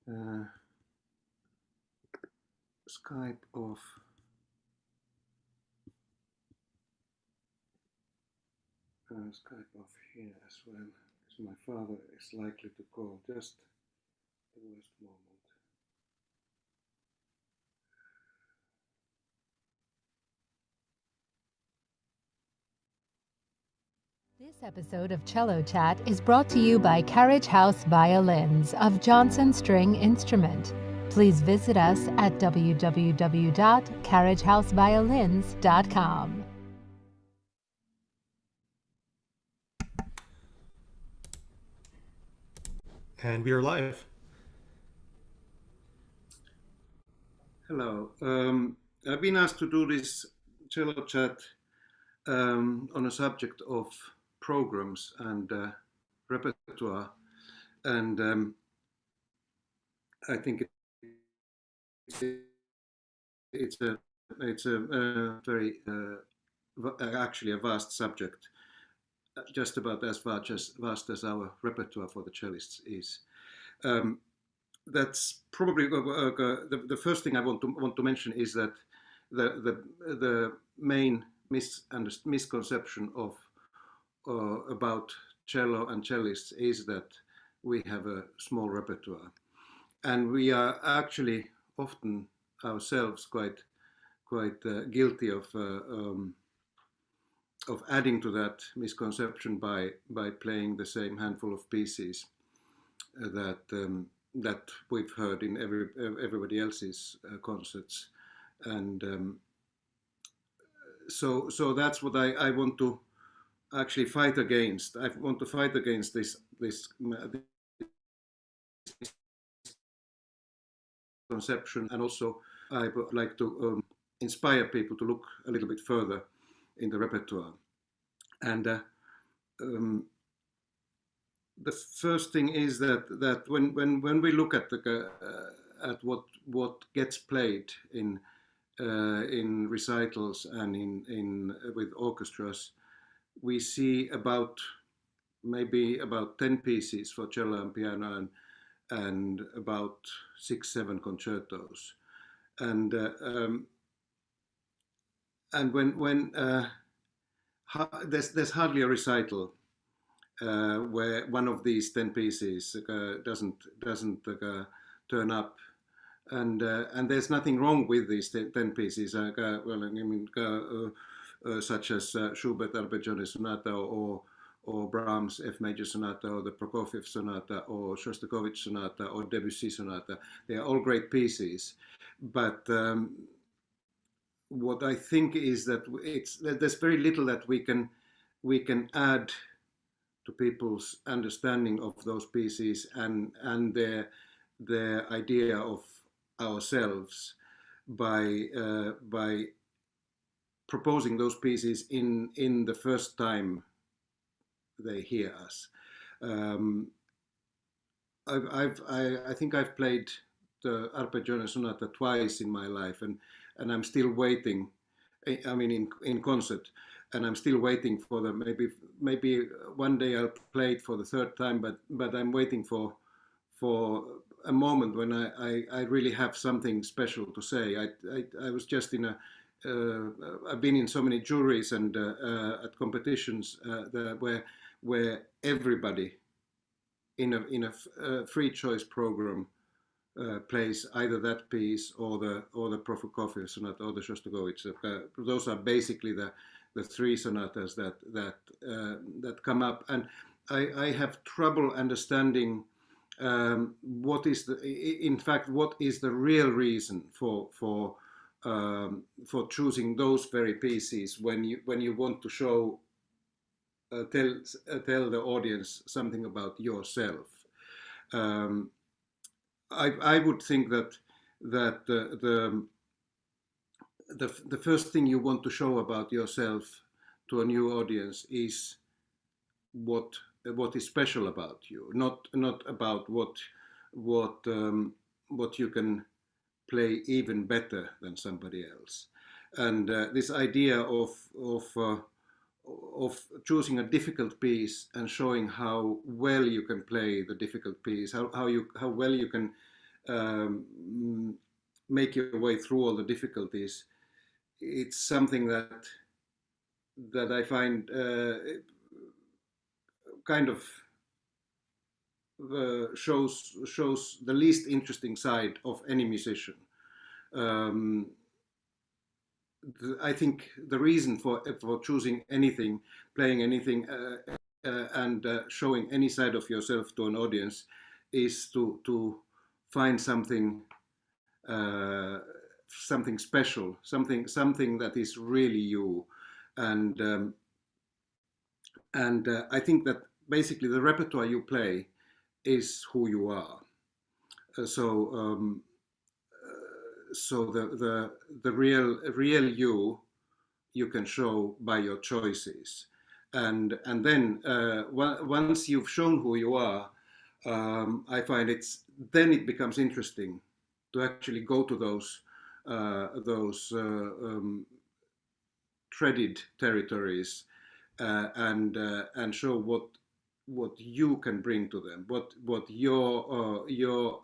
Skype off. Skype off here as well, because my father is likely to call just the worst moment. This episode of Cello Chat is brought to you by Carriage House Violins of Johnson String Instrument. Please visit us at www.carriagehouseviolins.com. And we are live. Hello. I've been asked to do this cello chat on a subject of programs and repertoire, and I think it's a very actually a vast subject, just about as vast as our repertoire for the cellists is. That's probably the first thing I want to mention is that the main misconception of about cello and cellists is that we have a small repertoire, and we are actually often ourselves quite guilty of adding to that misconception by playing the same handful of pieces that we've heard in everybody else's concerts, and so that's what I want to actually fight against. I want to fight against this conception, and also I would like to inspire people to look a little bit further in the repertoire. And the first thing is that when we look at at what gets played in recitals and in with orchestras, we see maybe about 10 pieces for cello and piano and about 6-7 concertos, and when there's hardly a recital where one of these 10 pieces doesn't turn up, and there's nothing wrong with these 10 pieces. Well, I mean, such as Schubert Arpeggione Sonata or Brahms F major Sonata or the Prokofiev Sonata or Shostakovich Sonata or Debussy Sonata. They are all great pieces, but what I think is that there's very little that we can add to people's understanding of those pieces and their idea of ourselves by proposing those pieces in the first time they hear us. I think I've played the Arpeggione Sonata twice in my life, and I'm still waiting. I mean, in concert, and I'm still waiting for the maybe one day I'll play it for the third time, but I'm waiting for a moment when I really have something special to say. I was just in I've been in so many juries and at competitions where everybody in a free choice program plays either that piece or the Prokofiev Sonata or the Shostakovich. Those are basically the three sonatas that come up, and I have trouble understanding what is the real reason for choosing those very pieces when you want to show tell the audience something about yourself. I would think that the first thing you want to show about yourself to a new audience is what is special about you, not about what you can play even better than somebody else. And this idea of choosing a difficult piece and showing how well you can play the difficult piece, how well you can make your way through all the difficulties. It's something that I find kind of shows the least interesting side of any musician. I think the reason for choosing anything, playing anything, and showing any side of yourself to an audience is to find something something special, something that is really you, and I think that basically the repertoire you play is who you are. So the real you can show by your choices, and then once you've shown who you are, I find then it becomes interesting to actually go to those treaded territories and show what you can bring to them, what your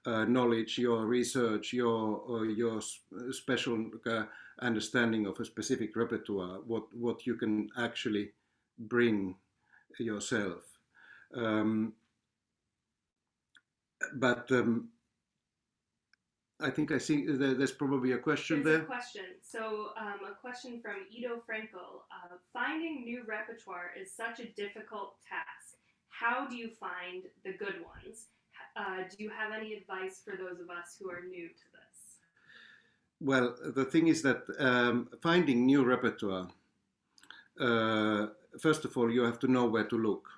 knowledge, your research, your special understanding of a specific repertoire, what you can actually bring yourself. But I think I see there's probably a question there. There's a question. So a question from Ido Frankel. Finding new repertoire is such a difficult task. How do you find the good ones? Do you have any advice for those of us who are new to this? Well, the thing is that finding new repertoire, first of all, you have to know where to look.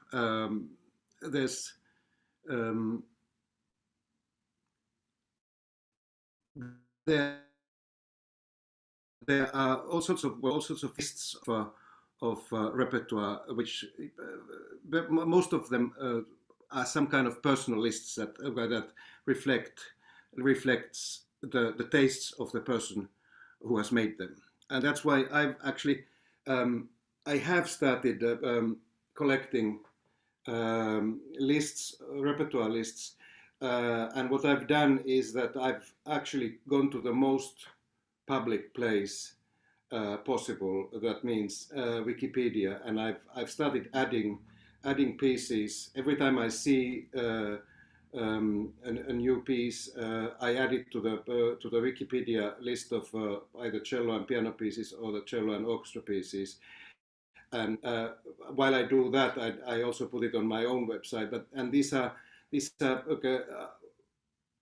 There are all sorts of lists of repertoire, which most of them are some kind of personal lists that reflects the tastes of the person who has made them, and that's why I've actually I have started collecting repertoire lists. And what I've done is that I've actually gone to the most public place possible. That means Wikipedia, and I've started adding pieces every time I see a new piece. I add it to the Wikipedia list of either cello and piano pieces or the cello and orchestra pieces. And while I do that, I also put it on my own website. These are okay.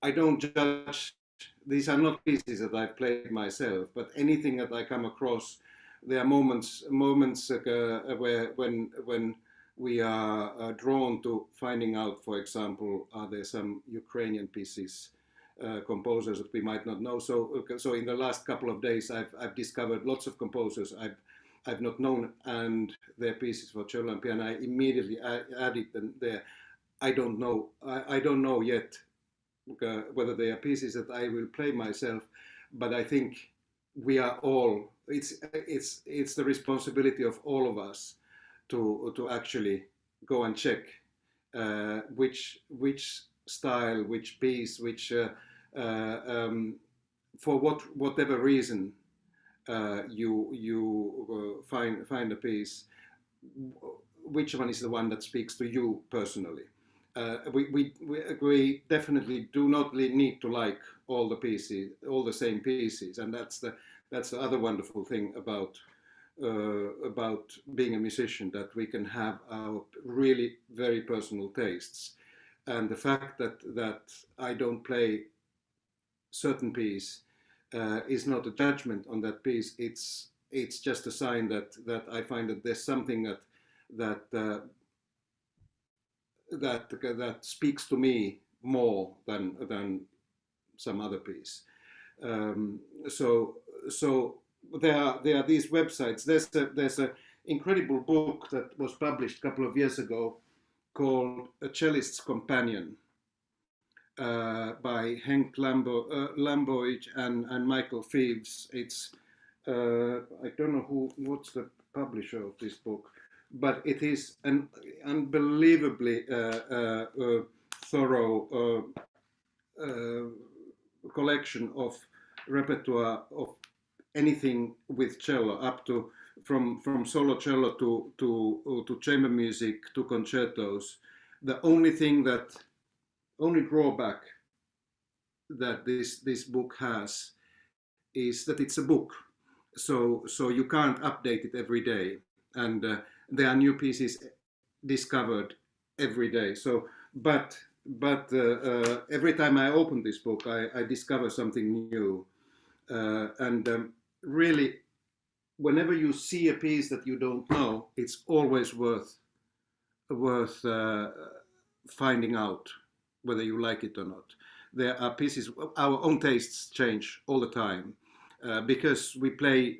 I don't judge. These are not pieces that I've played myself, but anything that I come across, there are moments where when we are drawn to finding out, for example, are there some Ukrainian pieces, composers that we might not know. So in the last couple of days, I've discovered lots of composers I've not known, and their pieces for cello and piano. I immediately added them there. I don't know yet whether they are pieces that I will play myself, but I think we are all. It's the responsibility of all of us to actually go and check which style, which piece, which for whatever reason you find a piece, which one is the one that speaks to you personally. We definitely do not need to like all the pieces, all the same pieces, and that's the other wonderful thing about being a musician, that we can have our really very personal tastes, and the fact that I don't play certain piece is not a judgment on that piece. It's just a sign that I find that there's something that speaks to me more than some other piece. So there are these websites. There's an incredible book that was published a couple of years ago called A Cellist's Companion by Henk Lamboig and Michael Pheeves. It's I don't know what's the publisher of this book, but it is an unbelievably thorough collection of repertoire of anything with cello, up to from solo cello to chamber music to concertos. The only drawback that this book has is that it's a book, so you can't update it every day, and there are new pieces discovered every day. So, but every time I open this book, I discover something new, and really, whenever you see a piece that you don't know, it's always worth finding out whether you like it or not. There are pieces, our own tastes change all the time, because we play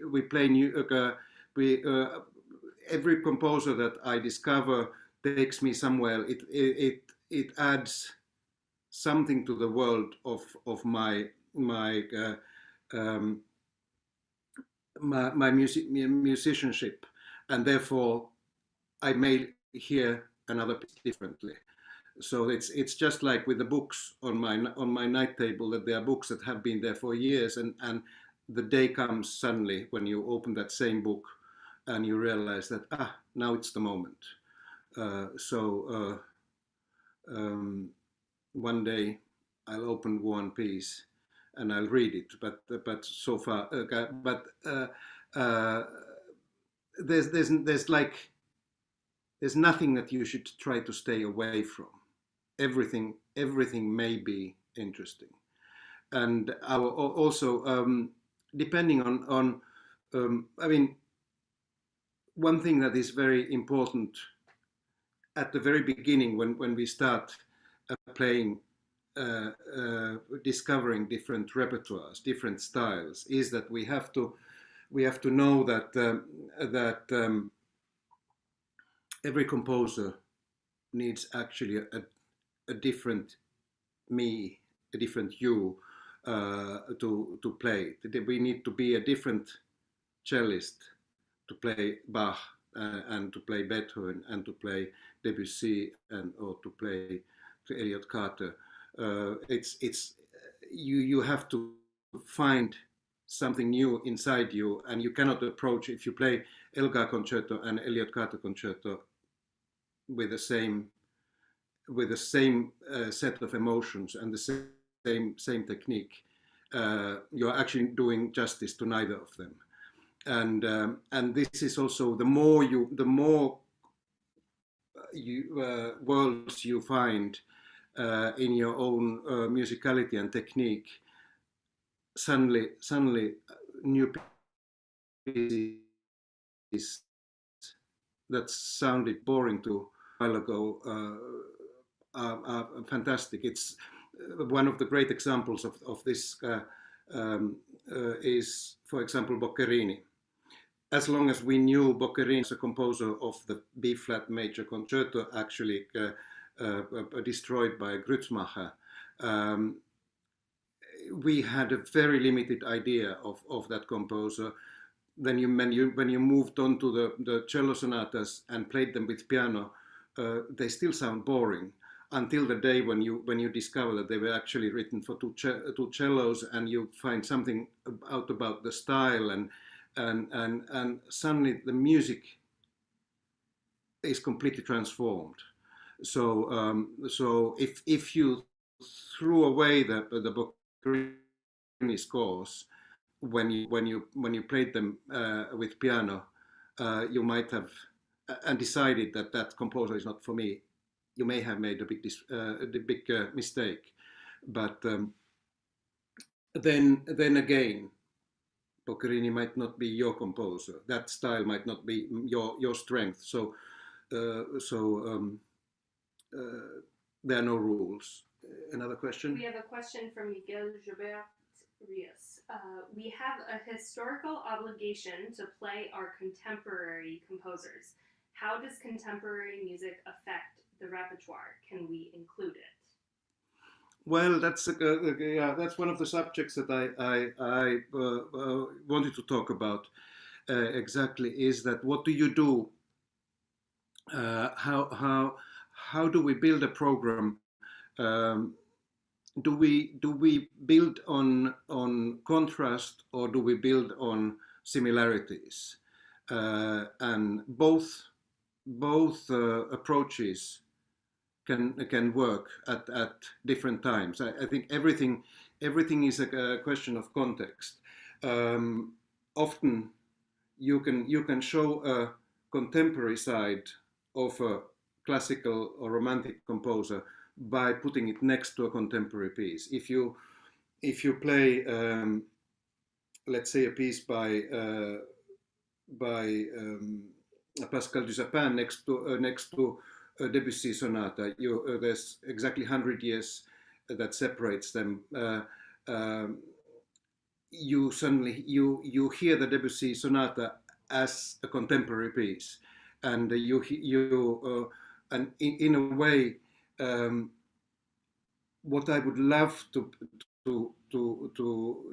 new. Every composer that I discover takes me somewhere. It adds something to the world of my musicianship, and therefore I may hear another piece differently. So it's just like with the books on my night table, that there are books that have been there for years, and the day comes suddenly when you open that same book and you realize that now it's the moment. One day I'll open one piece and I'll read it, but so far, there's nothing that you should try to stay away from. Everything may be interesting, and also depending on I mean, one thing that is very important at the very beginning when we start playing, discovering different repertoires, different styles, is that we have to know that every composer needs actually a different me, a different you to play. We need to be a different cellist to play Bach and to play Beethoven and to play Debussy or to play Elliott Carter. You have to find something new inside you, and you cannot approach, if you play Elgar Concerto and Elliott Carter Concerto with the same set of emotions and the same technique, you're actually doing justice to neither of them. And this is also, the more worlds you find in your own musicality and technique, suddenly new pieces that sounded boring to a while ago are fantastic. It's one of the great examples of this is, for example, Boccherini. As long as we knew Boccherini as a composer of the B-flat major concerto, actually destroyed by Grützmacher, we had a very limited idea of that composer. Then when you moved on to the cello sonatas and played them with piano, they still sound boring, until the day when you discover that they were actually written for two cellos, and you find something out about the style, and suddenly the music is completely transformed. So if you threw away the Boccherini scores when you played them with piano, you might have and decided that composer is not for me, you may have made a big mistake. But then again, Boccherini might not be your composer. That style might not be your strength. So there are no rules. Another question? We have a question from Miguel Gilbert Rios. We have a historical obligation to play our contemporary composers. How does contemporary music affect the repertoire? Can we include it? Well, that's one of the subjects that I wanted to talk about exactly. Is that, what do you do? How do we build a program do we build on contrast, or do we build on similarities? And both approaches can work at different times. I think everything is a question of context. Often you can show a contemporary side of a classical or romantic composer by putting it next to a contemporary piece. If you play, let's say, a piece by Pascal Dusapin next to a Debussy sonata, there's exactly 100 years that separates them. You suddenly you hear the Debussy sonata as a contemporary piece, and and in a way, what I would love to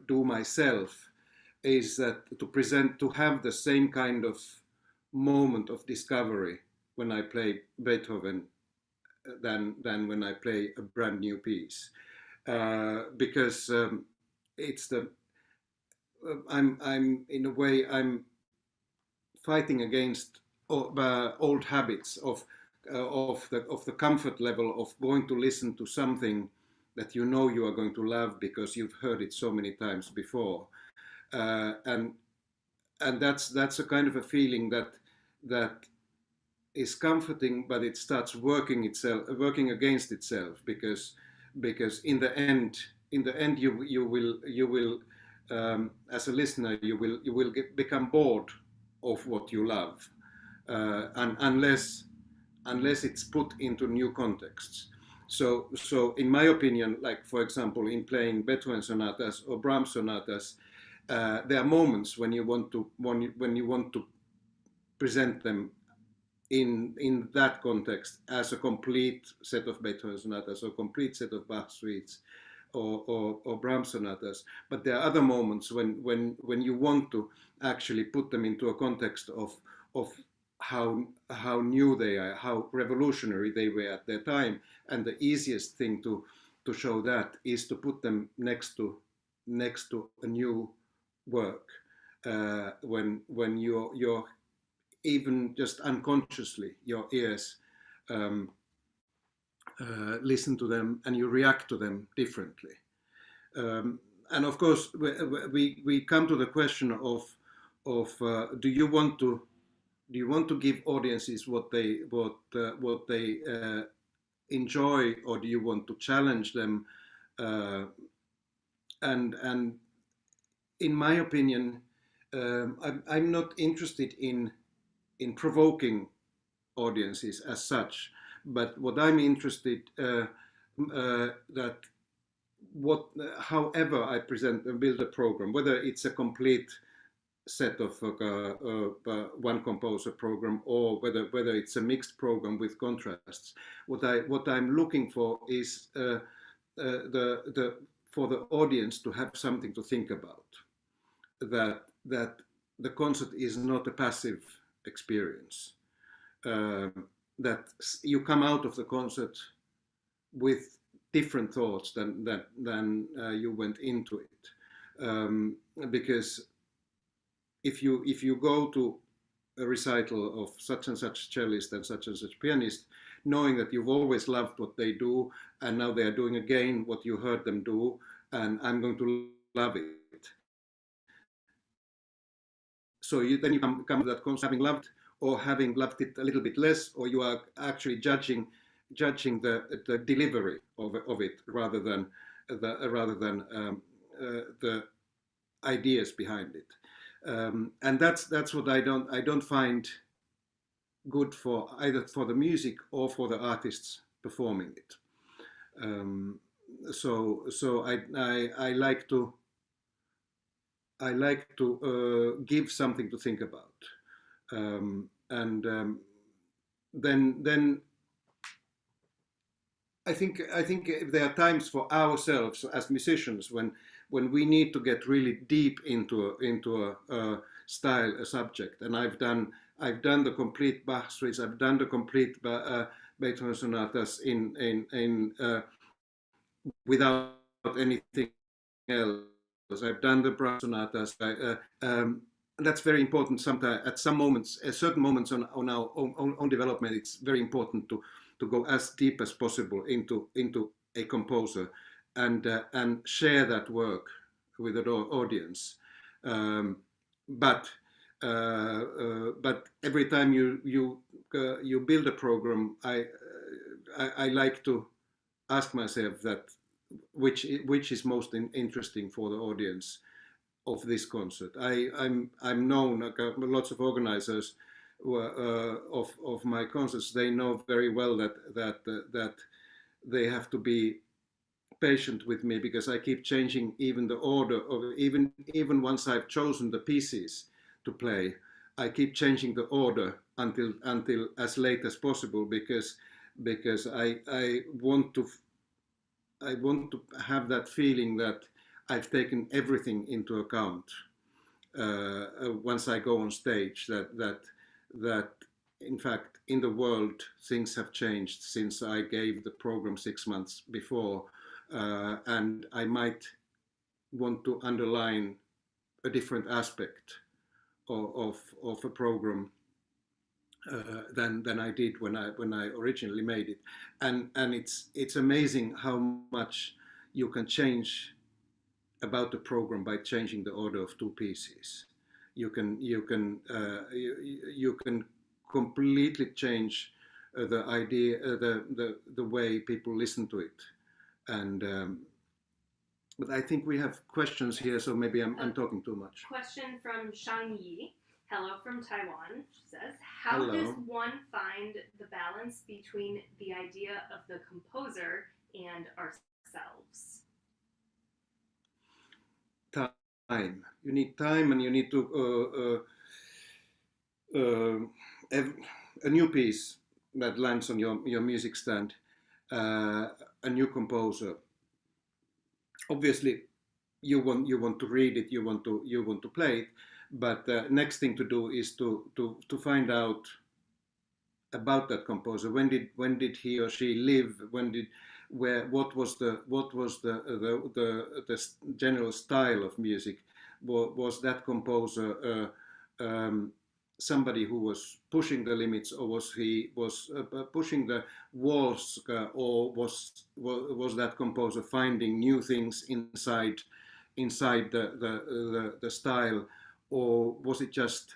do myself is that to have the same kind of moment of discovery when I play Beethoven than when I play a brand new piece, because it's the I'm in a way I'm fighting against old habits of the comfort level of going to listen to something that you know you are going to love because you've heard it so many times before, and that's a kind of a feeling that is comforting, but it starts working against itself, because in the end you will as a listener you will become bored of what you love, and unless it's put into new contexts. So in my opinion, like for example in playing Beethoven sonatas or Brahms sonatas, there are moments when you want to present them in that context as a complete set of Beethoven sonatas or complete set of Bach suites or Brahms sonatas. But there are other moments when you want to actually put them into a context of how new they are, how revolutionary they were at their time, and the easiest thing to show that is to put them next to a new work, when you're even just unconsciously your ears listen to them and you react to them differently. And of course, we come to the question of do you want to give audiences what they enjoy, or do you want to challenge them? And in my opinion, I'm not interested in provoking audiences as such, but what I'm interested however I present and build a program, whether it's a complete set of one composer program or whether it's a mixed program with contrasts, what I'm looking for is for the audience to have something to think about, that the concert is not a passive experience, that you come out of the concert with different thoughts than you went into it, because if you go to a recital of such and such cellist and such pianist, knowing that you've always loved what they do and now they are doing again what you heard them do, and I'm going to love it. So then you come to that concert having loved, or having loved it a little bit less, or you are actually judging the delivery of it rather than the ideas behind it. And that's what I don't find good for either for the music or for the artists performing it. So I like to give something to think about, and then I think there are times for ourselves as musicians when we need to get really deep into a style, a subject. And I've done the complete Bach suites. I've done the complete Beethoven sonatas in without anything else. I've done the brass sonatas. That's very important. Sometimes, at some moments, at certain moments on our own development, it's very important to go as deep as possible into a composer and share that work with the audience. But every time you build a program, I like to ask myself that which is most interesting for the audience of this concert. I'm known, lots of organizers of my concerts, they know very well that they have to be patient with me, because I keep changing even the order of even once I've chosen the pieces to play, I keep changing the order until as late as possible, because I want to have that feeling that I've taken everything into account once I go on stage, that in fact in the world things have changed since I gave the program 6 months before, and I might want to underline a different aspect of a program than I did when I originally made it, and it's amazing how much you can change about the program by changing the order of two pieces. You can completely change the idea, the way people listen to it, and but I think we have questions here, so maybe I'm talking too much. Question from Shang Yi. Hello from Taiwan. She says, how Hello. does one find the balance between the idea of the composer and ourselves? Time. You need time, and you need to a new piece that lands on your music stand, a new composer. Obviously, you want to read it, you want to play it, but the next thing to do is to find out about that composer. When did he or she live? What was the general style of music? Was that composer somebody who was pushing the limits, or was he pushing the walls, or was that composer finding new things inside the style, or was it just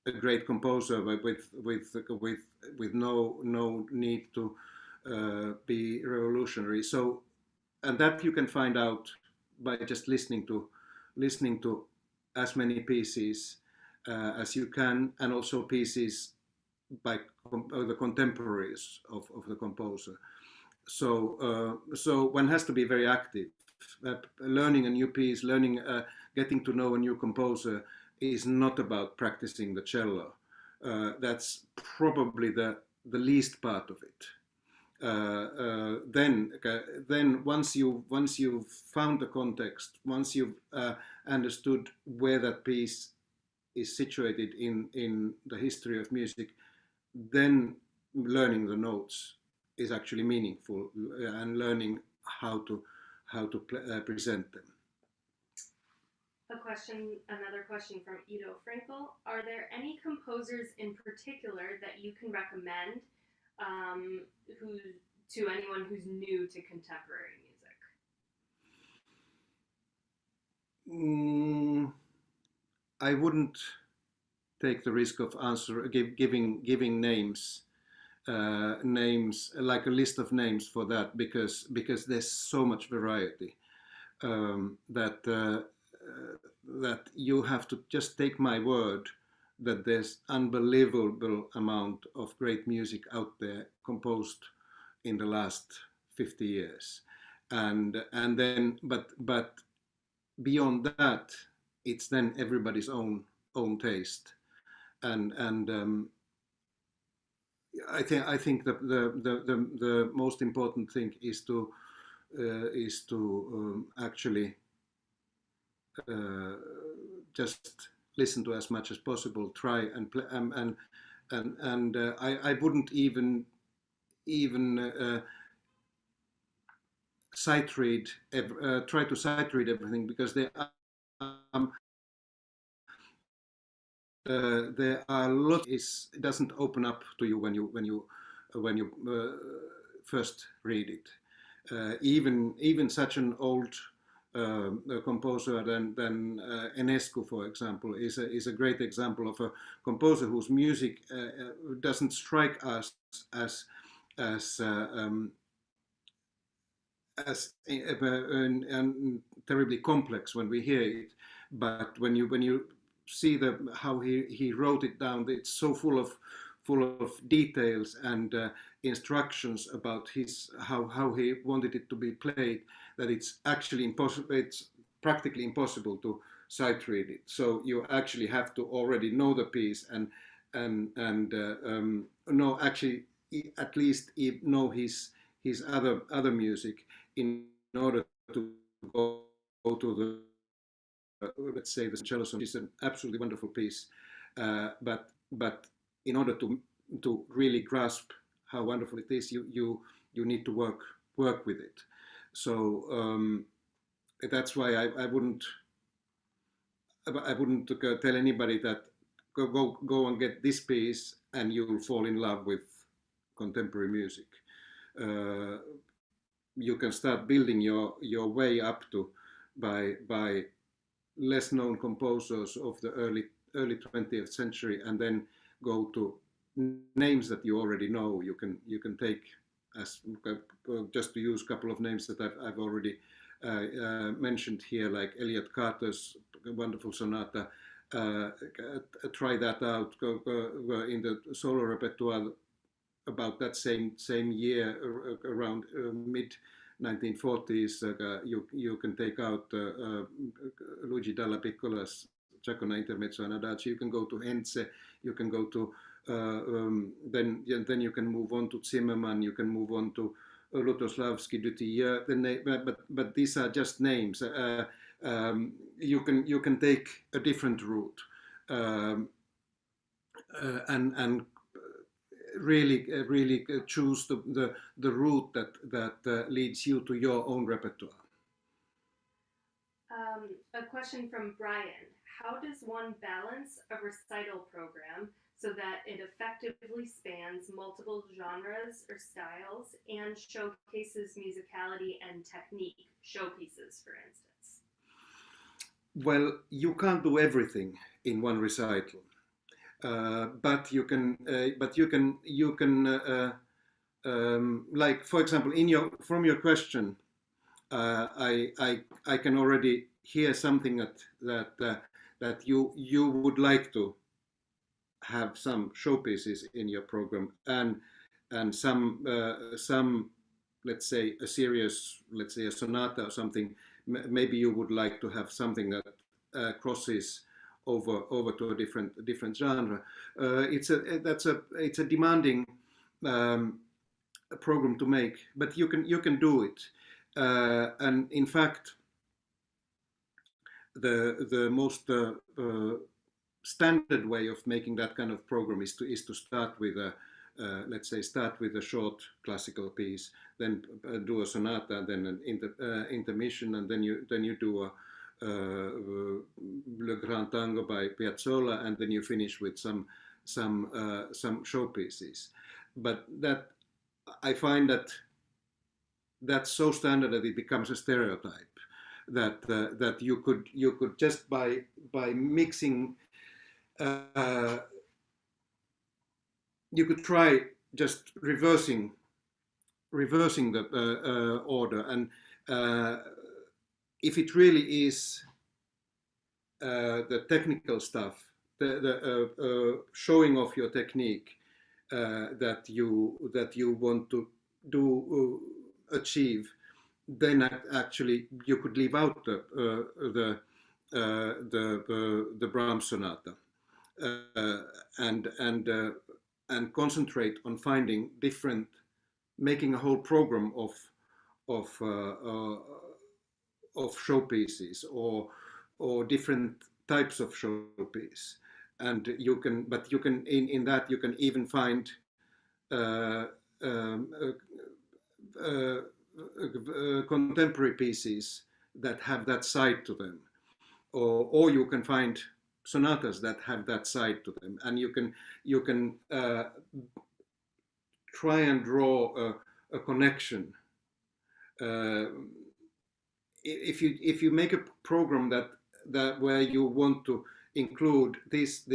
a great composer with no need to be revolutionary? So, and that you can find out by just listening to as many pieces as you can, and also pieces by the contemporaries of the composer. So one has to be very active. Learning a new piece, getting to know a new composer is not about practicing the cello. That's probably the least part of it. Then once you've found the context, once you've understood where that piece is situated in the history of music, then learning the notes is actually meaningful, and learning how to present them. Another question from Ido Frankel. Are there any composers in particular that you can recommend to anyone who's new to contemporary music? I wouldn't take the risk of giving names, like a list of names for that, because there's so much variety that you have to just take my word that there's unbelievable amount of great music out there composed in the last 50 years, and then but beyond that, it's then everybody's own taste, and I think the most important thing is to actually just listen to as much as possible, try and play, and I wouldn't even sight read, try to sight read everything, because there are lots. It doesn't open up to you when you first read it. Even such an old composer than Enescu, for example, is a great example of a composer whose music doesn't strike us as terribly complex when we hear it, but when you see how he wrote it down, it's so full of details and instructions about how he wanted it to be played, that it's actually impossible. It's practically impossible to sight read it. So you actually have to already know the piece and know, actually at least know his other music in order to go to the let's say the cello sonata is an absolutely wonderful piece, but in order to really grasp how wonderful it is, you need to work with it. So that's why I wouldn't tell anybody that go and get this piece and you'll fall in love with contemporary music. You can start building your way up to by less known composers of the early 20th century, and then go to names that you already know. You can take, as just to use a couple of names that I've already mentioned here, like Elliott Carter's wonderful sonata. Try that out. Go in the solo repertoire about that same year, around mid 1940s. You can take out Luigi Dalla Piccola's Giacomo Intermezzo and Adagio. You can go to Henze. You can go to then you can move on to Zimmermann. You can move on to Lutoslavsky, Dutilleux. But these are just names. You can take a different route and really choose the route that leads you to your own repertoire. A question from Brian. How does one balance a recital program so that it effectively spans multiple genres or styles and showcases musicality and technique, showpieces, for instance? Well, you can't do everything in one recital. But you can like, for example, from your question, I can already hear something that you would like to have some showpieces in your program, and some let's say a serious, let's say a sonata or something. Maybe you would like to have something that crosses over to a different genre. It's a demanding program to make, but you can do it. And in fact, the most standard way of making that kind of program is to start with a let's say start with a short classical piece, then do a sonata, then an intermission, and then you do a Le Grand Tango by Piazzolla, and then you finish with some showpieces. But that, I find that's so standard that it becomes a stereotype. That you could just by mixing, you could try just reversing the order, and if it really is the technical stuff, the showing off your technique that you want to achieve, then actually you could leave out the Brahms sonata and concentrate on finding making a whole program of showpieces or different types of showpiece, and you can in that you can even find contemporary pieces that have that side to them, or you can find sonatas that have that side to them, and you can try and draw a connection. If you make a program that where you want to include this,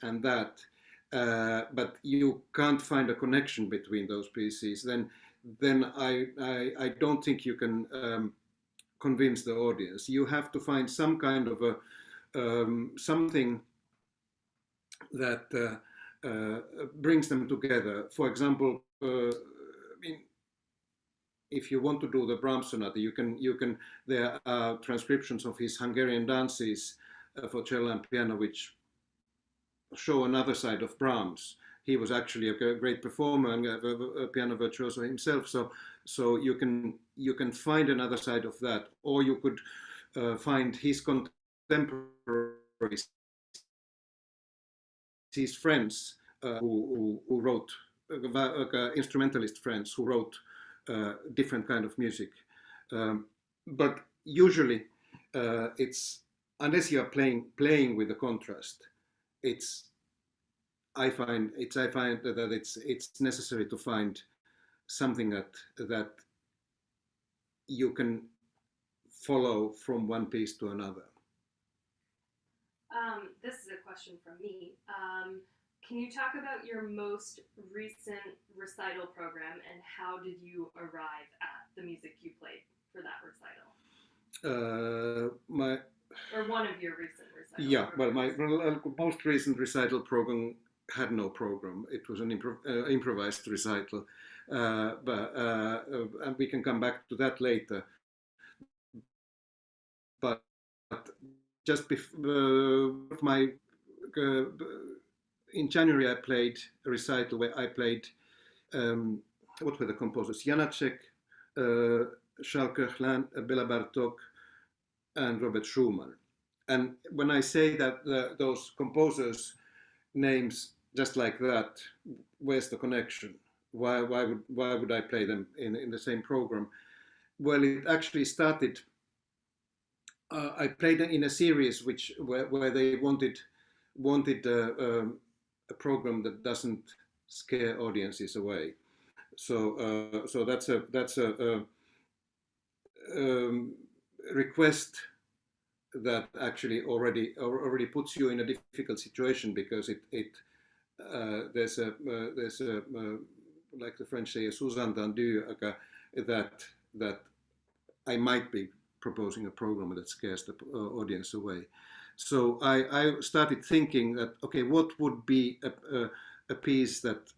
and that, but you can't find a connection between those pieces, then I don't think you can convince the audience. You have to find some kind of a something that brings them together. For example, if you want to do the Brahms sonata, you can. There are transcriptions of his Hungarian dances for cello and piano, which show another side of Brahms. He was actually a great performer and a piano virtuoso himself. So you can find another side of that, or you could find his contemporaries, his friends who wrote instrumentalist friends who wrote different kind of music. But usually it's, unless you are playing with the contrast, I find that it's necessary to find something that you can follow from one piece to another. This is a question from me. Can you talk about your most recent recital program and how did you arrive at the music you played for that recital? Or one of your recent recitals? Yeah, well, my most recent recital program had no program. It was an improvised recital, and we can come back to that later. But just before in January, I played a recital where I played, what were the composers? Janacek, Charles Koechlin, Béla Bartók, and Robert Schumann. And when I say that those composers' names just like that, where's the connection? Why would I play them in the same program? Well, it actually started. I played in a series where they wanted a program that doesn't scare audiences away. So that's a request that actually already puts you in a difficult situation, because there's a like the French say, a sous-entendu, that I might be proposing a program that scares the audience away. So I started thinking that, okay, what would be a piece that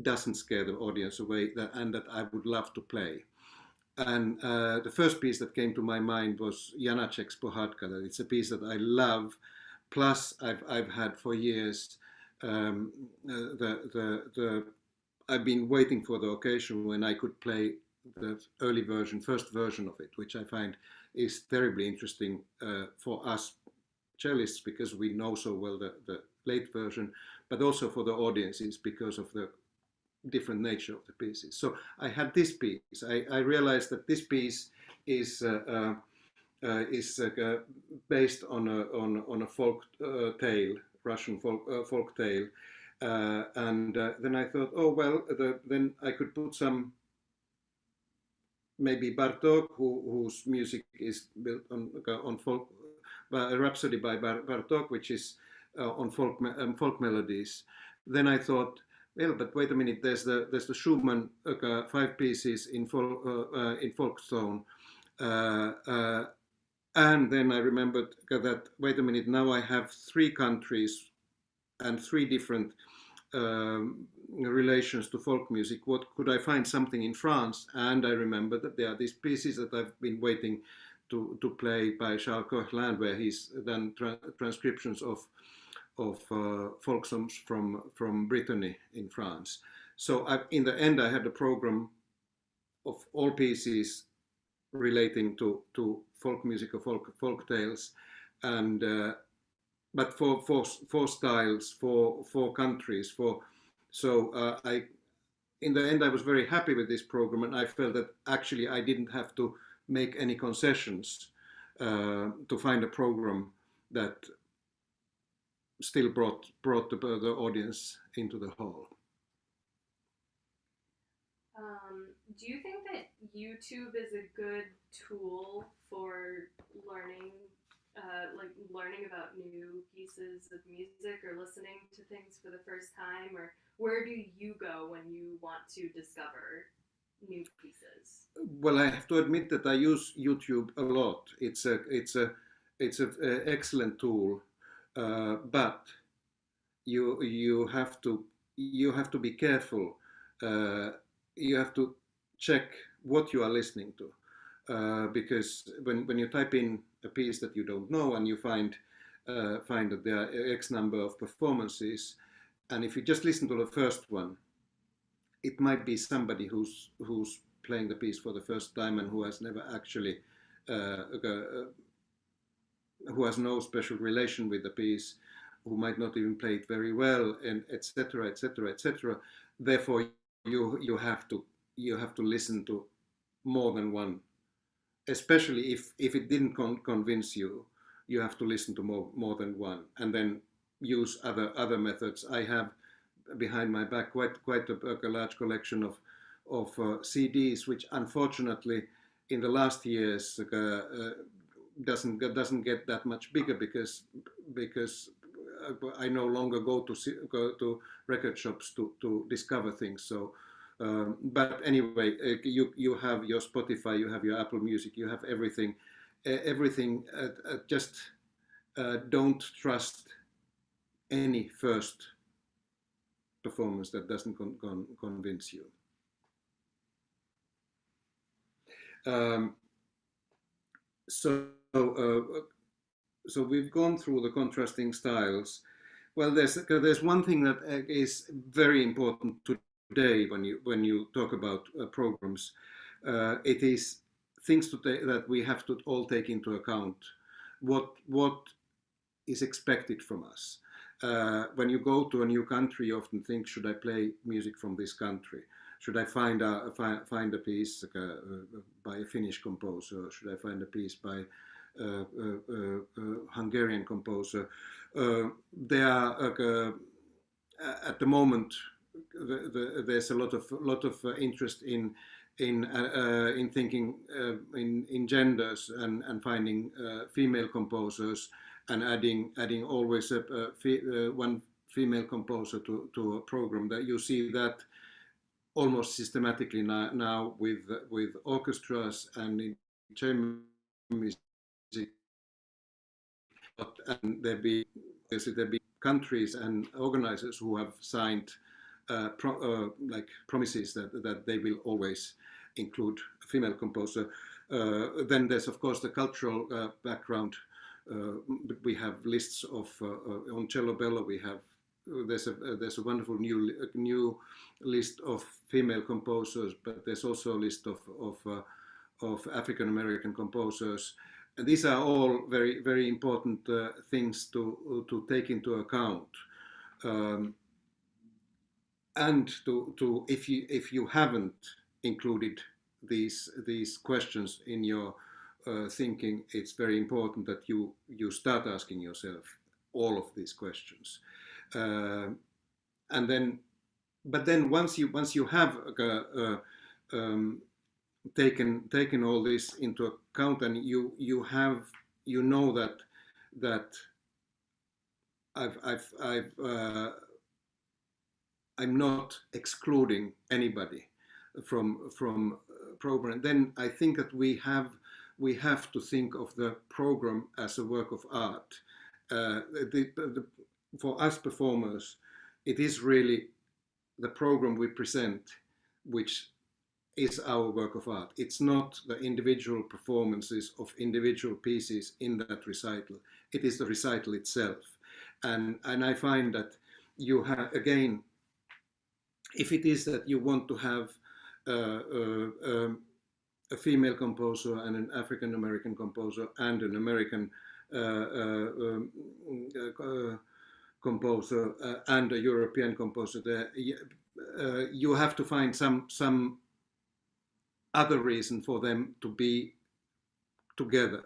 doesn't scare the audience away and that I would love to play. And the first piece that came to my mind was Janacek's Pohádka. It's a piece that I love. Plus, I've had for years I've been waiting for the occasion when I could play the early version, first version of it, which I find is terribly interesting for us cellists, because we know so well the late version, but also for the audiences because of the different nature of the pieces. So I had this piece. I realized that this piece is based on a folk tale, Russian folk tale, and then I thought, oh well, then I could put some. Maybe Bartók, whose music is built on folk, a Rhapsody by Bartók, which is on folk melodies. Then I thought, well, but wait a minute. There's the Schumann 5 pieces in folk tone, and then I remembered that, wait a minute. Now I have 3 countries and 3 different relations to folk music. What could I find something in France? And I remember that there are these pieces that I've been waiting to play by Charles Koechlin, where he's done transcriptions of folk songs from Brittany in France. So in the end, I had a program of all pieces relating to folk music or folk tales, and but for styles, for countries, so in the end, I was very happy with this program, and I felt that actually I didn't have to make any concessions to find a program that still brought the audience into the hall. Do you think that YouTube is a good tool for learning, learning about new pieces of music or listening to things for the first time? Or where do you go when you want to discover new pieces? Well, I have to admit that I use YouTube a lot. It's a excellent tool, but you have to be careful. You have to check what you are listening to, because when you type in a piece that you don't know and you find that there are X number of performances, and if you just listen to the first one, it might be somebody who's playing the piece for the first time and who has never actually who has no special relation with the piece, who might not even play it very well, and etc., etc., etc. Therefore, you have to listen to more than one, especially if it didn't convince you. You have to listen to more than one, and then use other methods. I have behind my back quite a large collection of CDs, which unfortunately in the last years doesn't get that much bigger because I no longer go to record shops to discover things. So, but anyway, you have your Spotify, you have your Apple Music, you have everything. Just don't trust any first performance that doesn't convince you. So we've gone through the contrasting styles. Well, there's one thing that is very important today when you talk about programs. It is things that we have to all take into account. What is expected from us? When you go to a new country, you often think, should I play music from this country? Should I find a piece by a Finnish composer? Should I find a piece by Hungarian composer? There are at the moment there's a lot of interest in thinking in genders and finding female composers and adding always one female composer to a program. That you see that almost systematically now with orchestras and in chamber music, and there be countries and organizers who have signed promises that they will always include a female composer. Then there's of course the cultural background. We have lists of on Cello Bello. We have there's a wonderful new list of female composers, but there's also a list of African American composers. And these are all very, very important things to take into account. And to if you haven't included these questions in your thinking, it's very important that you start asking yourself all of these questions. And then, but then once you have taken all this into account, and you know that I'm not excluding anybody from program. Then I think that we have to think of the program as a work of art. For us performers, it is really the program we present which is our work of art. It's not the individual performances of individual pieces in that recital. It is the recital itself. And I find that you have, again, if it is that you want to have a female composer and an African American composer and an American composer and a European composer, you have to find some other reason for them to be together.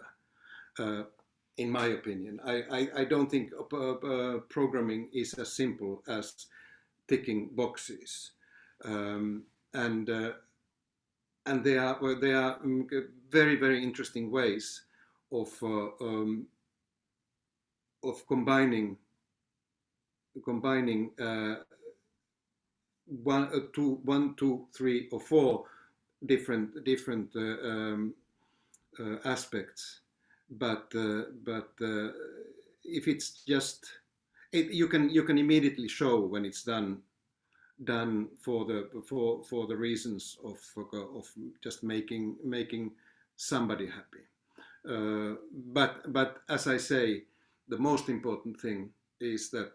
In my opinion, I don't think programming is as simple as ticking boxes, and there are very interesting ways of combining one, two, three, or four different aspects, but if it's just you can immediately show when it's done for the reasons of just making somebody happy. But as I say, the most important thing is that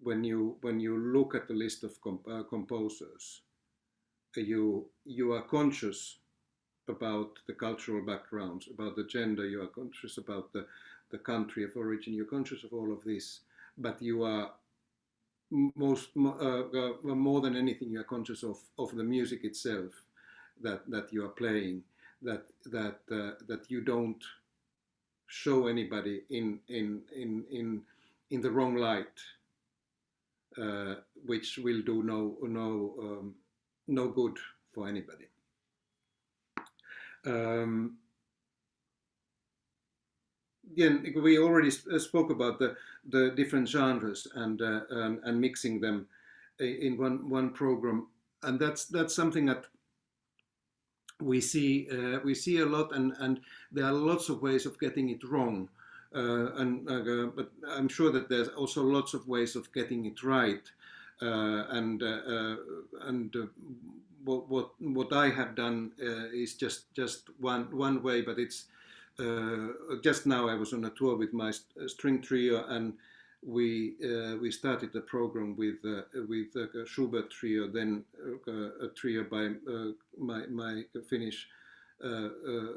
when you look at the list of composers, you are conscious about the cultural backgrounds, about the gender, you are conscious about the country of origin, you're conscious of all of this, but you are more than anything, you are conscious of the music itself that you are playing, that you don't show anybody in the wrong light, which will do no good for anybody. Again, we already spoke about the different genres and mixing them in one program, and that's something that we see a lot, and there are lots of ways of getting it wrong, but I'm sure that there's also lots of ways of getting it right, and what I have done is just one way, but it's just now I was on a tour with my string trio, and we started the program with a Schubert trio, then a trio by my Finnish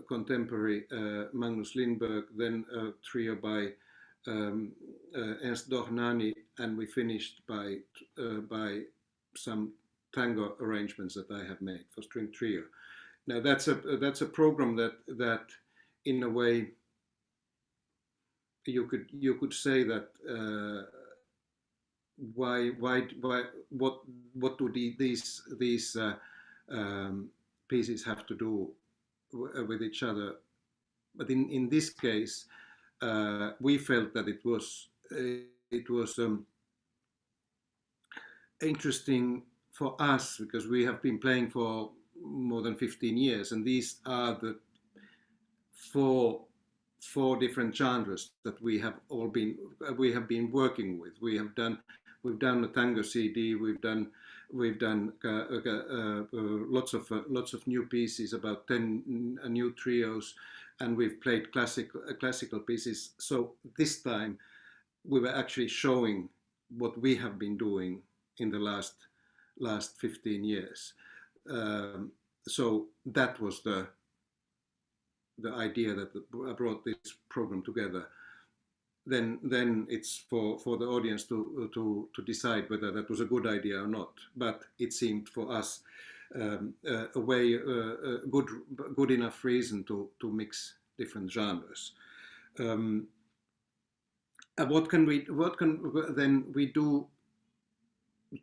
contemporary Magnus Lindberg, then a trio by Ernst Dohnányi, and we finished by some tango arrangements that I have made for string trio. Now that's a program that in a way you could say that what do these pieces have to do with each other? But in this case, we felt that it was interesting for us because we have been playing for more than 15 years, and these are the four different genres that we have been working with. We've done a tango CD. We've done lots of new pieces, about 10 new trios, and we've played classical pieces. So this time we were actually showing what we have been doing in the last 15 years. So that was the idea that brought this program together. Then it's for the audience to decide whether that was a good idea or not. But it seemed for us a good enough reason to mix different genres. What can then we do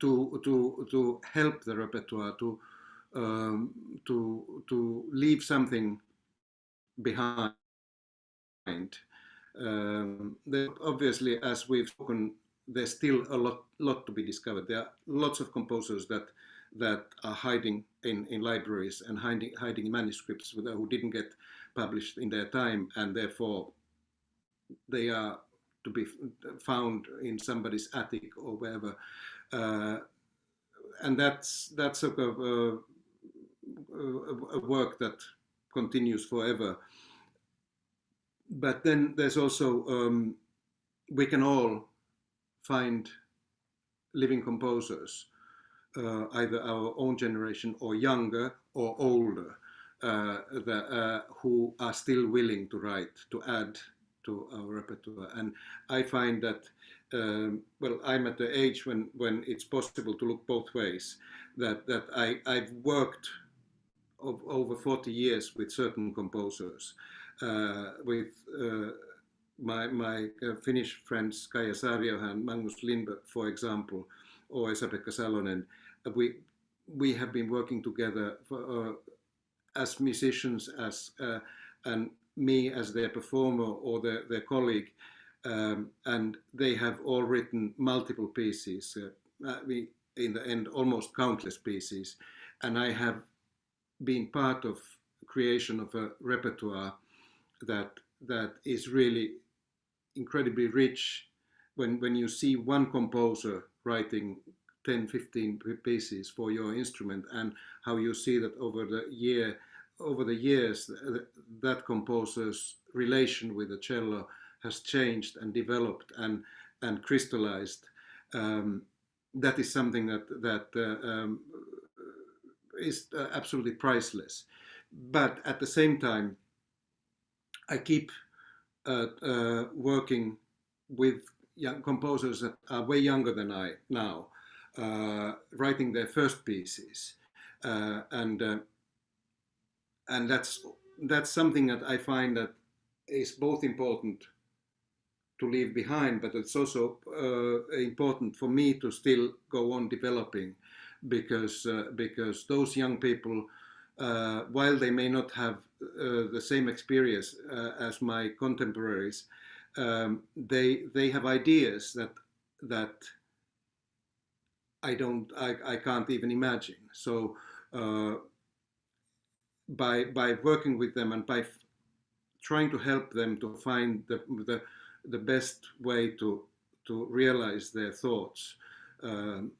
to help the repertoire to leave something behind? Obviously, as we've spoken, there's still a lot to be discovered. There are lots of composers that are hiding in libraries and hiding in manuscripts who didn't get published in their time, and therefore they are to be found in somebody's attic or wherever. And that's a work that continues forever. But then there's also, we can all find living composers, either our own generation or younger or older, who are still willing to write, to add to our repertoire. And I find that, well, I'm at the age when it's possible to look both ways. That I've worked over 40 years with certain composers, with my Finnish friends Kaija Saariaho and Magnus Lindberg, for example, or Esa-Pekka Salonen. We have been working together as musicians, and me as their performer or their colleague, and they have all written multiple pieces. In the end, almost countless pieces, and I have been part of creation of a repertoire that is really incredibly rich when you see one composer writing 10, 15 pieces for your instrument, and how you see that over the years that composer's relation with the cello has changed and developed and crystallized. That is something that is absolutely priceless. But at the same time, I keep working with young composers that are way younger than I now, writing their first pieces, and that's something that I find that is both important to leave behind, but it's also important for me to still go on developing, because those young people, while they may not have the same experience as my contemporaries, they have ideas that I can't even imagine. So by working with them and by trying to help them to find the best way to realize their thoughts, I'm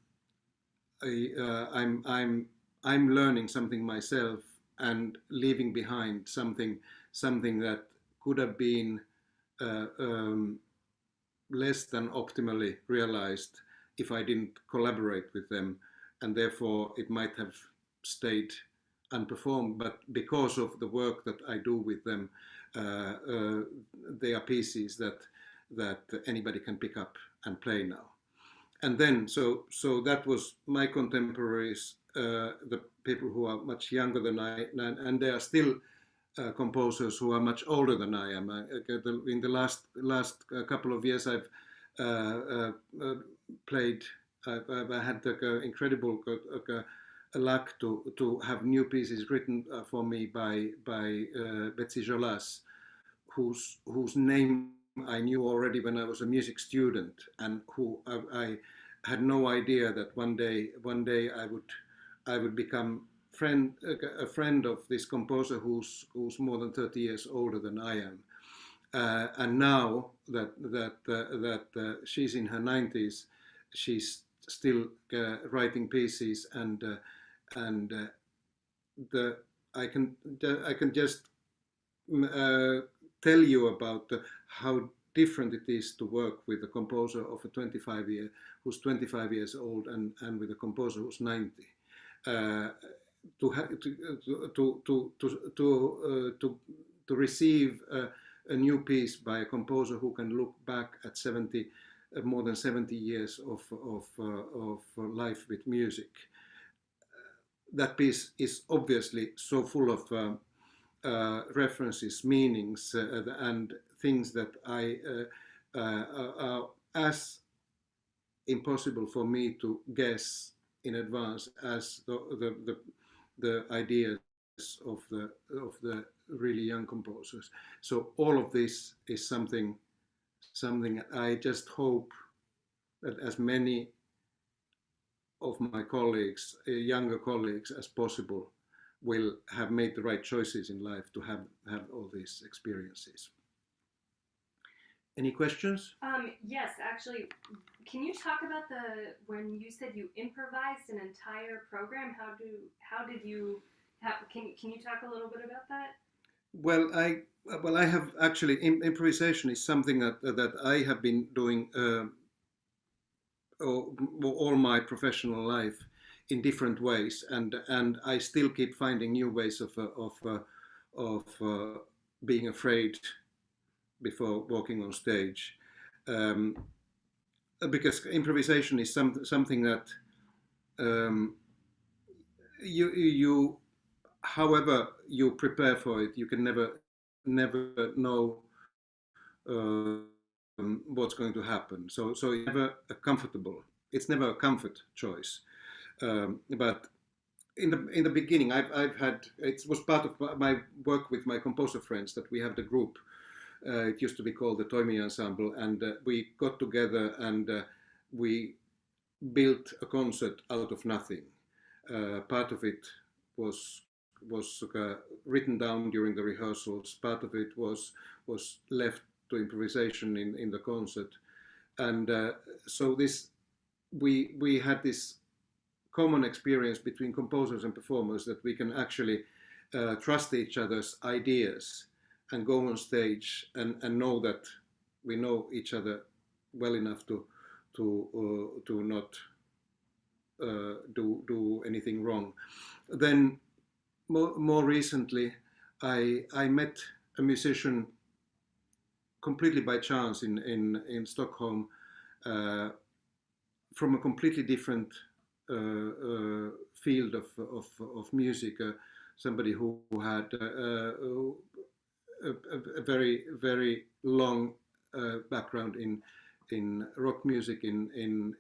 learning something myself and leaving behind something that could have been less than optimally realized if I didn't collaborate with them, and therefore it might have stayed unperformed. But because of the work that I do with them, they are pieces that anybody can pick up and play now. And then, so that was my contemporaries, the people who are much younger than I, and there are still composers who are much older than I am. In the last couple of years, I've played. I had the incredible luck to have new pieces written for me by Betsy Jolas, whose name I knew already when I was a music student, and who I had no idea that one day I would become a friend of this composer who's more than 30 years older than I am. And now that she's in her 90s, she's still writing pieces, and I can just tell you about how different it is to work with a composer of who's 25 years old, and with a composer who's 90. To receive a new piece by a composer who can look back at more than 70 years of life with music. That piece is obviously so full of references, meanings, and things that are as impossible for me to guess in advance as the ideas of the really young composers. So all of this is something I just hope that as many of my colleagues, younger colleagues as possible, will have made the right choices in life to have all these experiences. Any questions? Yes, actually, can you talk about when you said you improvised an entire program? Can you talk a little bit about that? Well, I have actually, improvisation is something that I have been doing all my professional life in different ways, and I still keep finding new ways of being afraid before walking on stage, because improvisation is something that you however you prepare for it, you can never know what's going to happen. So it's never a comfortable. It's never a comfort choice. But in the beginning, I've had, it was part of my work with my composer friends that we have the group. It used to be called the Toimi Ensemble, and we got together and we built a concert out of nothing. Part of it was written down during the rehearsals. Part of it was left to improvisation in the concert, and so this we had this common experience between composers and performers that we can actually trust each other's ideas and go on stage and know that we know each other well enough to not do anything wrong. Then more recently, I met a musician completely by chance in Stockholm, from a completely different field of music. Somebody who had a very long background in rock music, in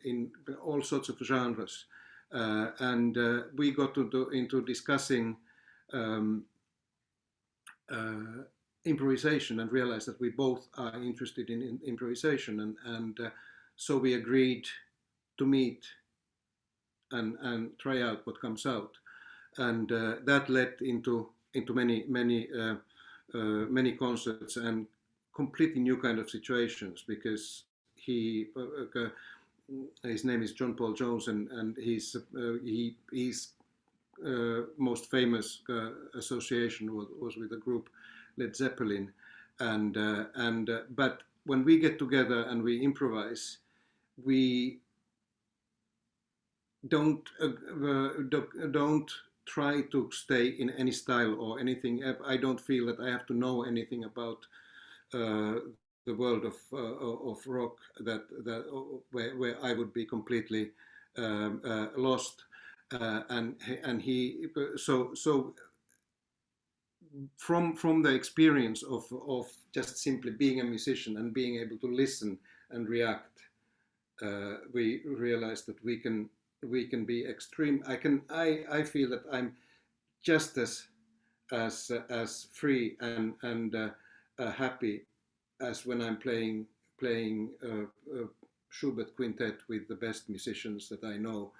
all sorts of genres, and we got into discussing improvisation and realized that we both are interested in improvisation, and so we agreed to meet and try out what comes out, and that led into many concerts and completely new kind of situations, because his name is John Paul Jones, and he's most famous association was with the group Led Zeppelin, and but when we get together and we improvise, we don't try to stay in any style or anything. I don't feel that I have to know anything about the world of rock where I would be completely lost. And he so from the experience of just simply being a musician and being able to listen and react, we realized that we can be extreme. I feel that I'm just as free and happy as when I'm playing Schubert quintet with the best musicians that I know.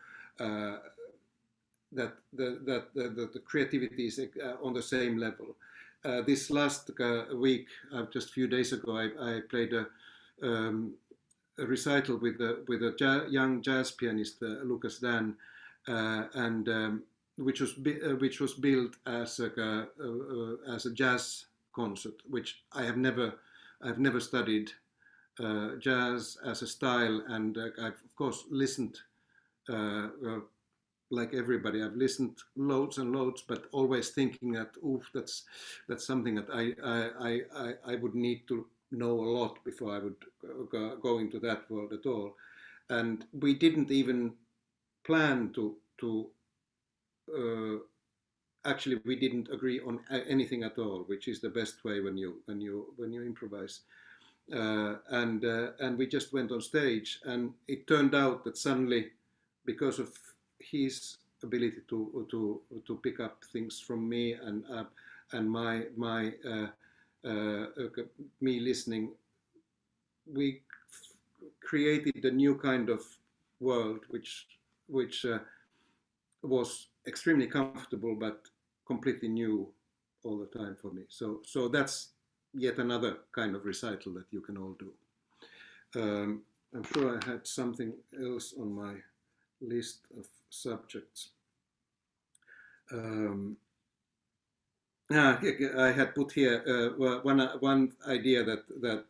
That the creativity is on the same level. This last week, just a few days ago, I played a recital with a young jazz pianist, Luca, and which was billed as a jazz concert, which I've never studied jazz as a style, and I've of course listened. Like everybody, I've listened loads and loads, but always thinking that, oof, that's something that I would need to know a lot before I would go into that world at all. And we didn't even plan to actually, we didn't agree on anything at all, which is the best way when you improvise. And we just went on stage, and it turned out that suddenly, because of his ability to pick up things from me and my me listening, we created a new kind of world which was extremely comfortable but completely new all the time for me. So that's yet another kind of recital that you can all do. I'm sure I had something else on my list of subjects. I had put here one idea that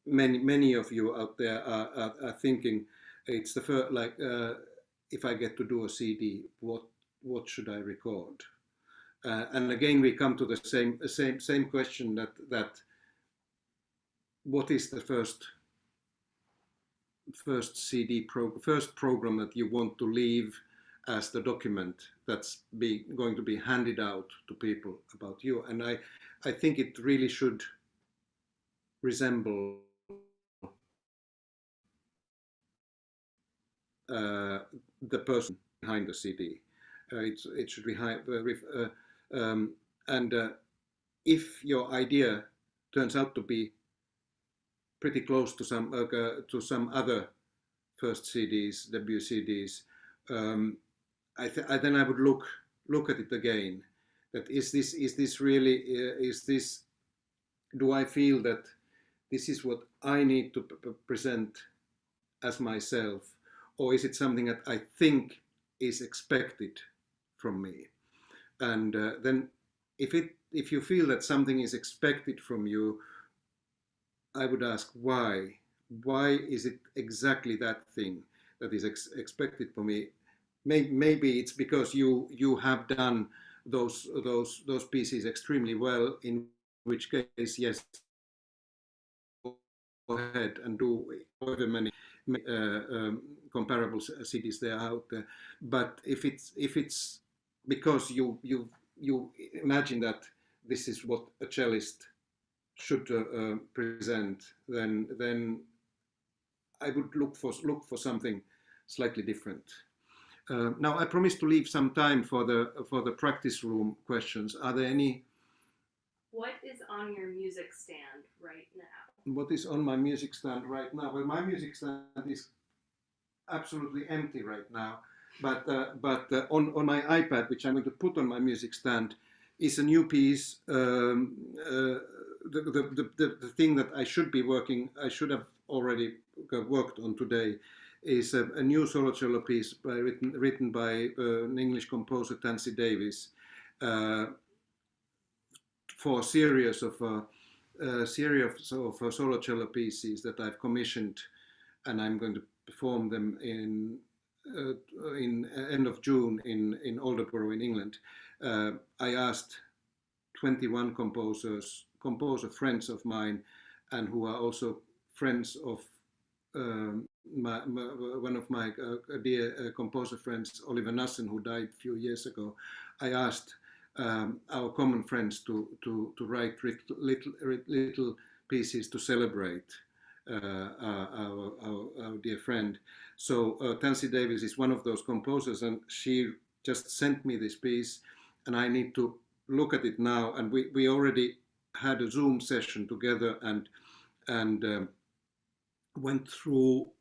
many of you out there are thinking. It's the first, like, if I get to do a CD, what should I record? And again, we come to the same question that what is the first first program that you want to leave as the document that's going to be handed out to people about you. And I think it really should resemble the person behind the CD. It should be if your idea turns out to be pretty close to some other first CDs, debut CDs, then I would look at it again. That is this really do I feel that this is what I need to present as myself, or is it something that I think is expected from me? And then if you feel that something is expected from you, I would ask why. Why is it exactly that thing that is expected from me? Maybe it's because you have done those pieces extremely well, in which case, yes, go ahead and do however many comparable CDs there are out there. But if it's because you imagine that this is what a cellist should present, then I would look for something slightly different. Now I promised to leave some time for the practice room questions. Are there any? What is on your music stand right now? What is on my music stand right now? Well, my music stand is absolutely empty right now, but on my iPad, which I'm going to put on my music stand, is a new piece. The thing that I should have already worked on today, is a new solo cello piece written by an English composer, Anssi Davies, for a series of solo cello pieces that I've commissioned, and I'm going to perform them in end of June in Alderborough in England. I asked 21 composer friends of mine, and who are also friends of one of my dear composer friends, Oliver Nassen, who died a few years ago. I asked our common friends to write little pieces to celebrate our dear friend. So Anssi Davies is one of those composers, and she just sent me this piece, and I need to look at it now. And we already had a Zoom session together and went through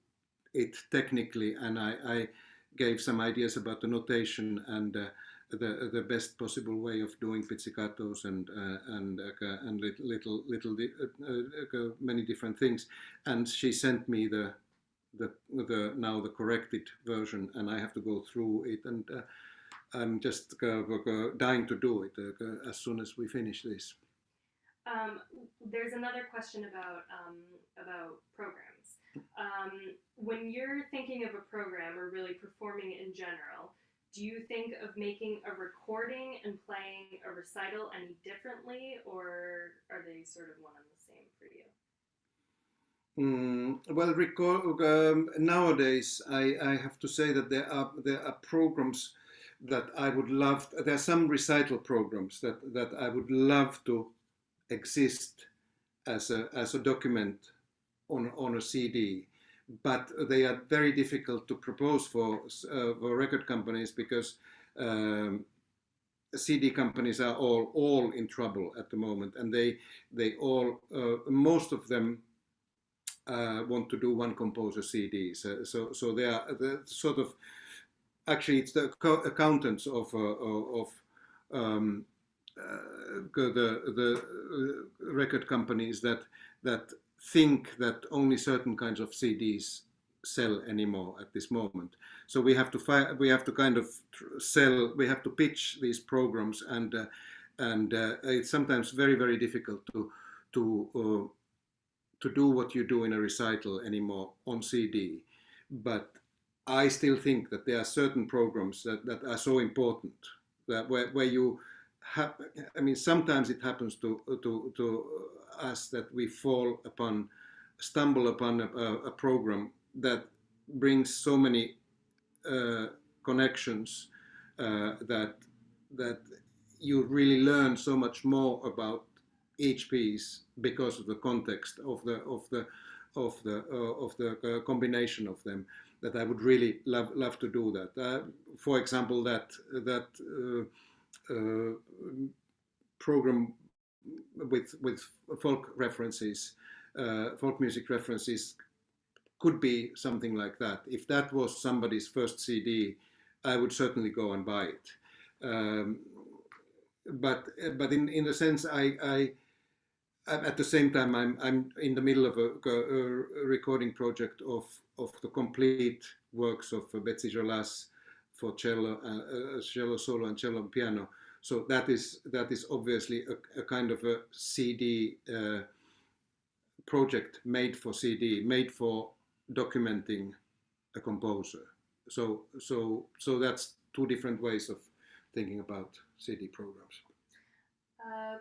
it technically, and I gave some ideas about the notation and the best possible way of doing pizzicatos and many different things. And she sent me the now the corrected version, and I have to go through it, and I'm just dying to do it as soon as we finish this. There's another question about programs. When you're thinking of a program, or really performing in general, do you think of making a recording and playing a recital any differently, or are they sort of one and the same for you? Well, nowadays I have to say that there are programs that I would love. There are some recital programs that I would love to exist as a document on a CD, but they are very difficult to propose for record companies, because CD companies are all in trouble at the moment, and they all most of them want to do one composer CDs. So they are the sort of, actually it's the accountants of the record companies that think that only certain kinds of CDs sell anymore at this moment. So we have to kind of sell. We have to pitch these programs, and it's sometimes very, very difficult to do what you do in a recital anymore on CD. But I still think that there are certain programs that are so important, that where you I mean, sometimes it happens to us that we stumble upon a program that brings so many connections that you really learn so much more about each piece because of the context of the combination of them. That I would really love to do that. For example, that program with folk references, folk music references, could be something like that. If that was somebody's first CD, I would certainly go and buy it. But in the sense, I at the same time I'm in the middle of a recording project of the complete works of Betsy Jolas for cello, cello solo and cello and piano. So that is obviously a kind of a CD project made for CD, made for documenting a composer. So that's two different ways of thinking about CD programs.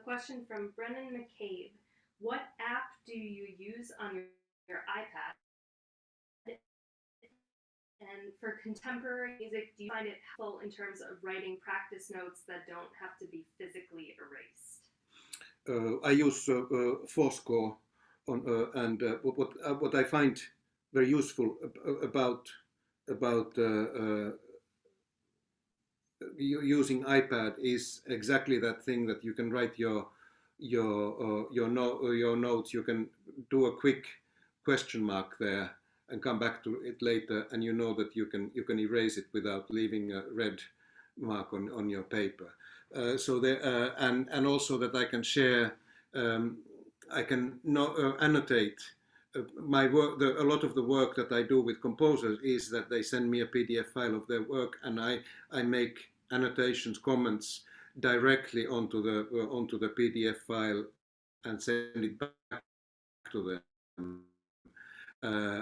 Question from Brennan McCabe. What app do you use on your iPad? And for contemporary music, do you find it helpful in terms of writing practice notes that don't have to be physically erased? I use Fourscore and what I find very useful about using iPad is exactly that thing that you can write your notes. You can do a quick question mark there and come back to it later, and you know that you can erase it without leaving a red mark on your paper. So there, and also that I can share. I can annotate my work. A lot of the work that I do with composers is that they send me a PDF file of their work, and I make annotations, comments directly onto the PDF file and send it back to them.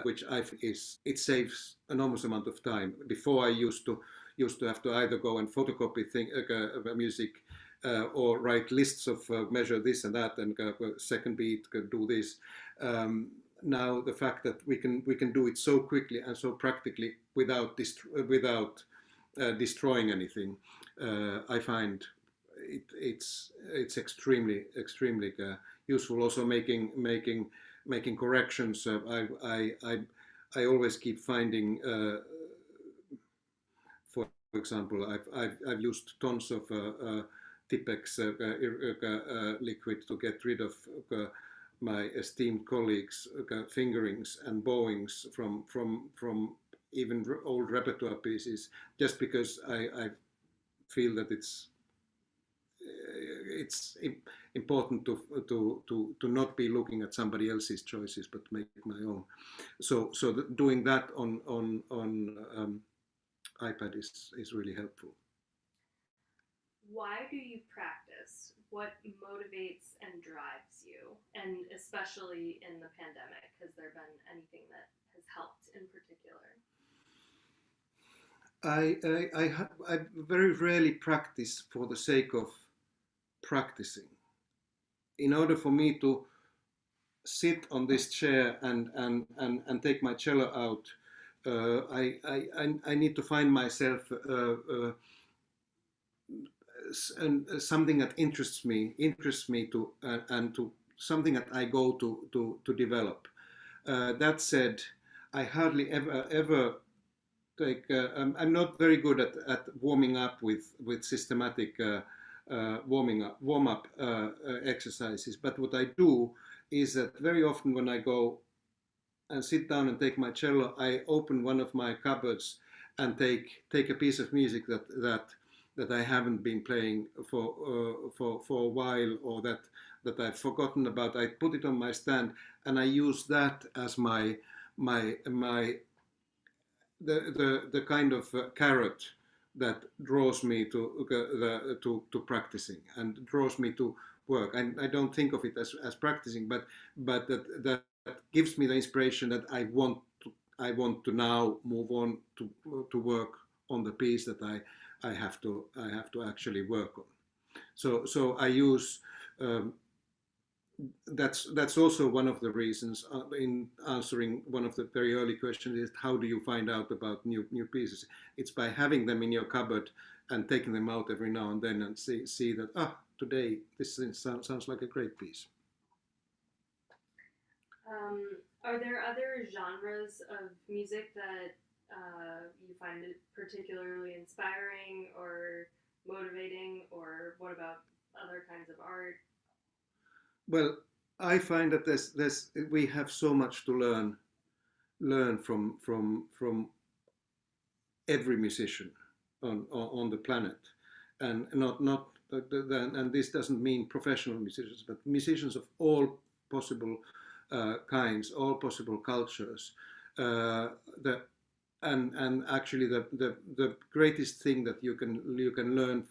Which I think it saves enormous amount of time. Before I used to have to either go and photocopy music or write lists of measure this and that and second beat do this. Now the fact that we can do it so quickly and so practically without destroying anything, I find it's extremely useful. Also making corrections. I always keep finding, for example, I've used tons of Tipex liquid to get rid of my esteemed colleagues' fingerings and bowings from even old repertoire pieces, just because I feel that it's important to not be looking at somebody else's choices but make my own. So doing that on iPad is really helpful. Why do you practice? What motivates and drives you? And especially in the pandemic, has there been anything that has helped in particular? I very rarely practice for the sake of practicing. In order for me to sit on this chair and take my cello out, I need to find myself something that interests me to and to something that I go to develop. That said, I hardly ever take. I'm not very good at warming up with systematic warm up exercises. But what I do is that very often when I go and sit down and take my cello, I open one of my cupboards and take a piece of music that I haven't been playing for a while, or that I've forgotten about. I put it on my stand and I use that as the kind of carrot that draws me to practicing and draws me to work. And I don't think of it as practicing, but that gives me the inspiration that I want to now move on to work on the piece that I have to actually work on. So I use that's also one of the reasons in answering one of the very early questions is how do you find out about new pieces? It's by having them in your cupboard and taking them out every now and then and see that today this sounds like a great piece. Are there other genres of music that you find it particularly inspiring or motivating, or what about other kinds of art? Well, I find that we have so much to learn from every musician on the planet, and and this doesn't mean professional musicians, but musicians of all possible kinds, all possible cultures. And actually the greatest thing that you can learn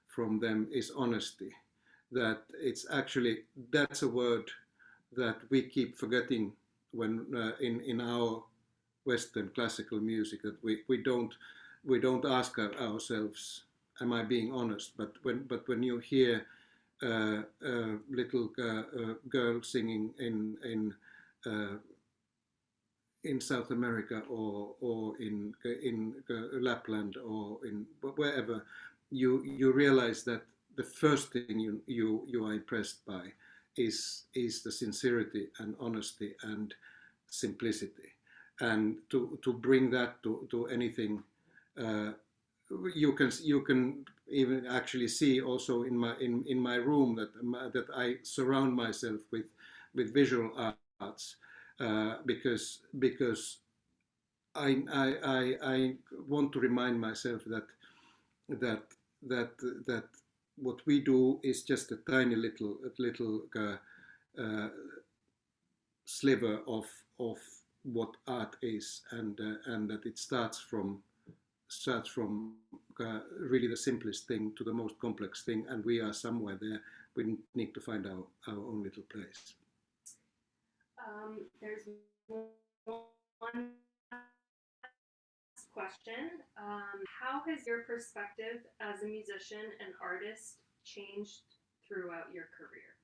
from them is honesty. That it's actually, that's a word that we keep forgetting when in our Western classical music, that we don't ask ourselves, am I being honest? But when you hear little girl singing in South America or in Lapland or in wherever, you realize that the first thing you are impressed by is the sincerity and honesty and simplicity, and to bring that to anything. You can even actually see also in my room that I surround myself with visual arts, because I want to remind myself that what we do is just a tiny little sliver of what art is, and that it starts from really the simplest thing to the most complex thing, and we are somewhere there. We need to find our own little place. There's one question. How has your perspective as a musician and artist changed throughout your career?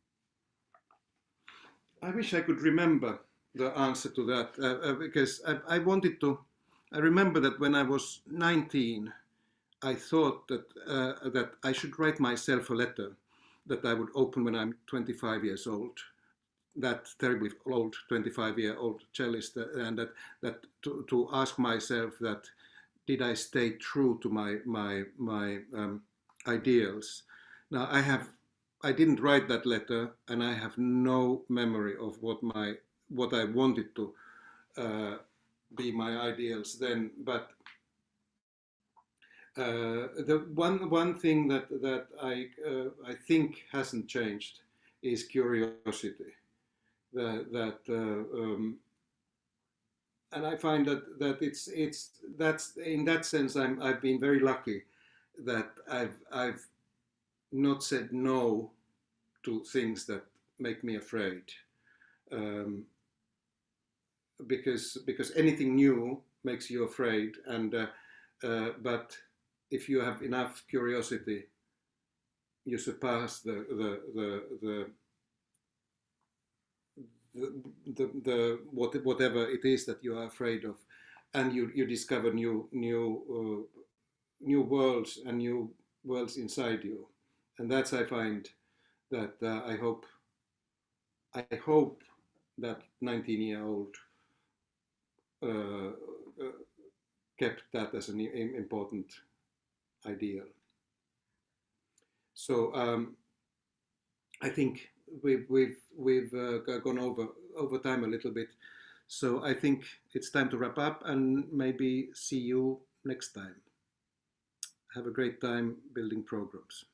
I wish I could remember the answer to that, because I wanted to. I remember that when I was 19, I thought that I should write myself a letter that I would open when I'm 25 years old. That terribly old 25-year-old cellist, and that to ask myself that, did I stay true to my ideals? Now I didn't write that letter, and I have no memory of what I wanted to be my ideals then. But the one thing that I think hasn't changed is curiosity. And I find that that's in that sense I've been very lucky that I've not said no to things that make me afraid, because anything new makes you afraid, and but if you have enough curiosity, you surpass whatever it is that you are afraid of, and you discover new worlds and new worlds inside you, and that's, I find that I hope that 19-year-old kept that as an important ideal. So I think we've gone over time a little bit, so I think it's time to wrap up and maybe see you next time. Have a great time building programs.